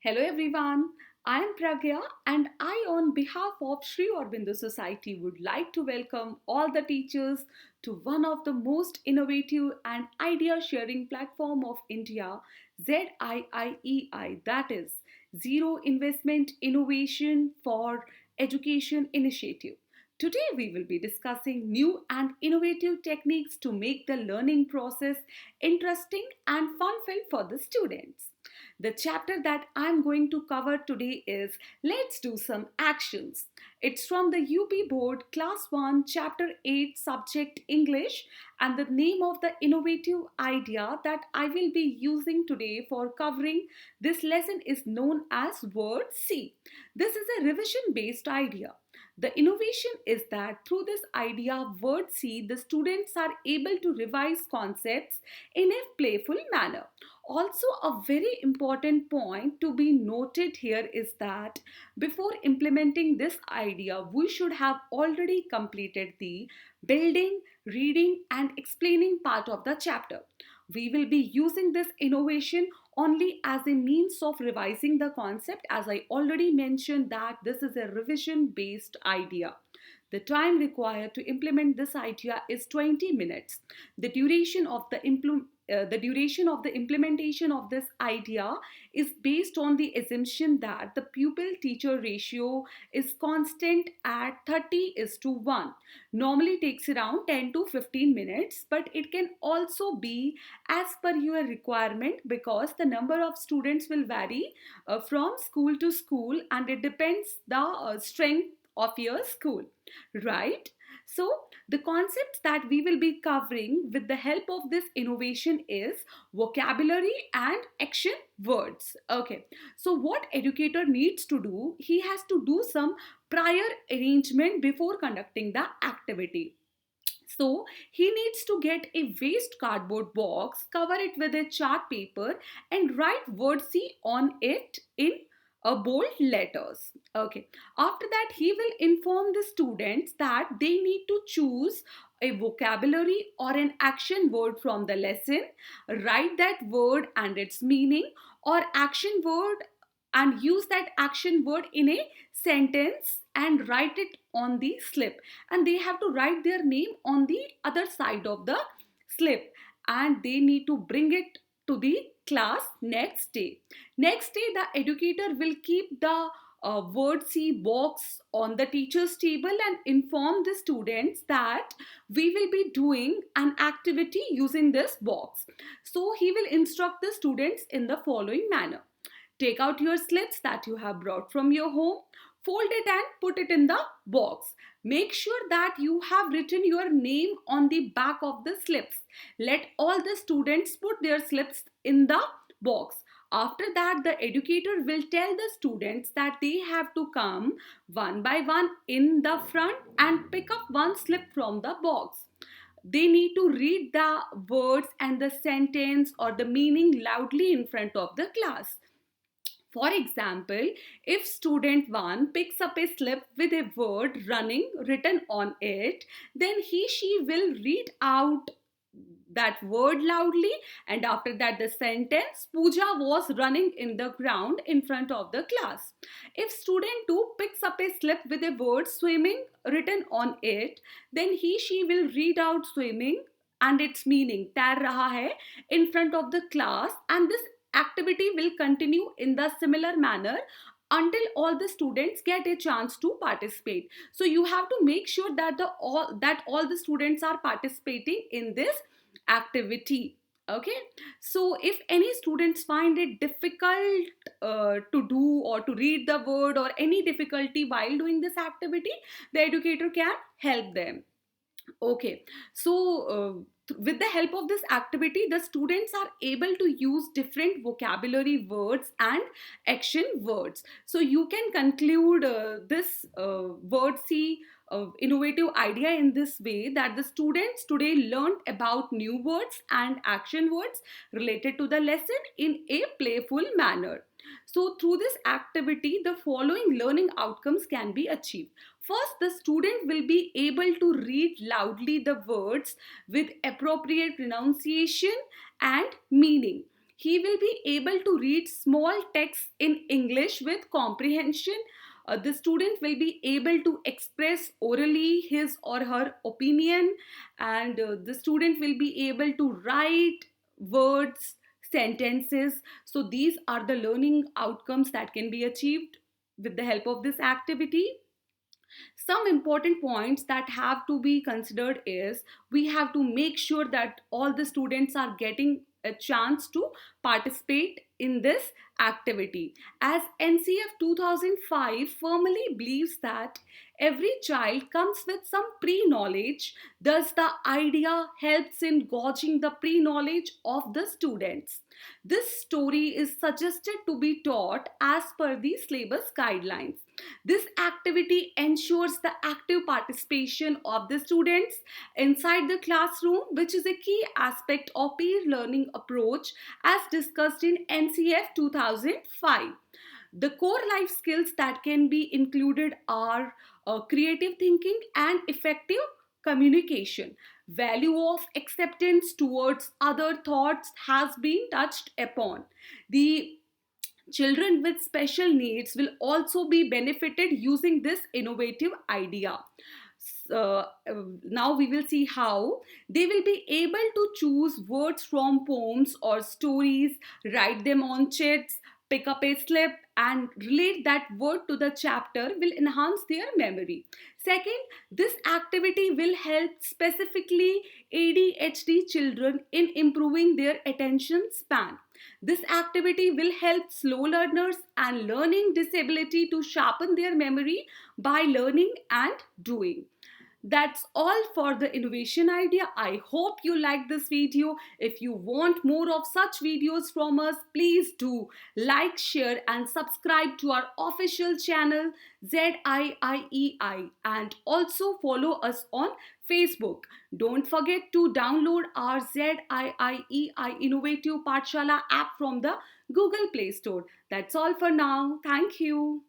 Hello everyone, I am Pragya and I on behalf of Sri Aurobindo Society would like to welcome all the teachers to one of the most innovative and idea sharing platform of India, ZIIEI, that is Zero Investment Innovation for Education Initiative. Today we will be discussing new and innovative techniques to make the learning process interesting and fun-filled for the students. The chapter that I'm going to cover today is Let's Do Some Actions. It's from the UP Board Class 1, Chapter 8, Subject English, and the name of the innovative idea that I will be using today for covering this lesson is known as Word C. This is a revision based idea. The innovation is that through this idea, Word C, the students are able to revise concepts in a playful manner. Also, a very important point to be noted here is that before implementing this idea, we should have already completed the building, reading, and explaining part of the chapter. We will be using this innovation only as a means of revising the concept, as I already mentioned that this is a revision based idea. The time required to implement this idea is 20 minutes. The duration of the implementation of this idea is based on the assumption that the pupil teacher ratio is constant at 30 is to 1. Normally takes around 10 to 15 minutes, but it can also be as per your requirement because the number of students will vary from school to school and it depends the strength of your school, right? So the concepts that we will be covering with the help of this innovation is vocabulary and action words. Okay, so what educator needs to do, he has to do some prior arrangement before conducting the activity. So he needs to get a waste cardboard box, cover it with a chart paper and write word C on it in a bold letters. Okay. After that, he will inform the students that they need to choose a vocabulary or an action word from the lesson, write that word and its meaning, or action word and use that action word in a sentence and write it on the slip, and they have to write their name on the other side of the slip and they need to bring it to the class next day. Next day, the educator will keep the word C box on the teacher's table and inform the students that we will be doing an activity using this box. So he will instruct the students in the following manner. Take out your slips that you have brought from your home, fold it and put it in the box. Make sure that you have written your name on the back of the slips. Let all the students put their slips in the box. After that, the educator will tell the students that they have to come one by one in the front and pick up one slip from the box. They need to read the words and the sentence or the meaning loudly in front of the class. For example, if student 1 picks up a slip with a word running written on it, then she will read out that word loudly, and after that the sentence Pooja was running in the ground in front of the class. If student 2 picks up a slip with a word swimming written on it, then she will read out swimming and its meaning तैर रहा है in front of the class, and this activity will continue in the similar manner until all the students get a chance to participate. So you have to make sure that all the students are participating in this activity. Okay, so if any students find it difficult to do or to read the word or any difficulty while doing this activity, the educator can help them. Okay, so with the help of this activity, the students are able to use different vocabulary words and action words. So you can conclude this word C innovative idea in this way that the students today learned about new words and action words related to the lesson in a playful manner. So through this activity, the following learning outcomes can be achieved. First, the student will be able to read loudly the words with appropriate pronunciation and meaning. He will be able to read small texts in English with comprehension. The student will be able to express orally his or her opinion, and the student will be able to write words, sentences. So, these are the learning outcomes that can be achieved with the help of this activity. Some important points that have to be considered is we have to make sure that all the students are getting a chance to participate in this activity, as NCF 2005 firmly believes that every child comes with some pre-knowledge. Thus the idea helps in gauging the pre-knowledge of the students. This story is suggested to be taught as per the syllabus guidelines. This activity ensures the active participation of the students inside the classroom, which is a key aspect of peer learning approach as discussed in NCF 2005. The core life skills that can be included are creative thinking and effective communication. Value of acceptance towards other thoughts has been touched upon. The children with special needs will also be benefited using this innovative idea. Now we will see how they will be able to choose words from poems or stories, write them on chits, pick up a slip and relate that word to the chapter will enhance their memory. Second, this activity will help specifically ADHD children in improving their attention span. This activity will help slow learners and learning disability to sharpen their memory by learning and doing. That's all for the innovation idea. I hope you like this video. If you want more of such videos from us, please do like, share and subscribe to our official channel ZIIEI, and also follow us on Facebook. Don't forget to download our ZIIEI Innovative Pathshala app from the Google Play Store. That's all for now. Thank you.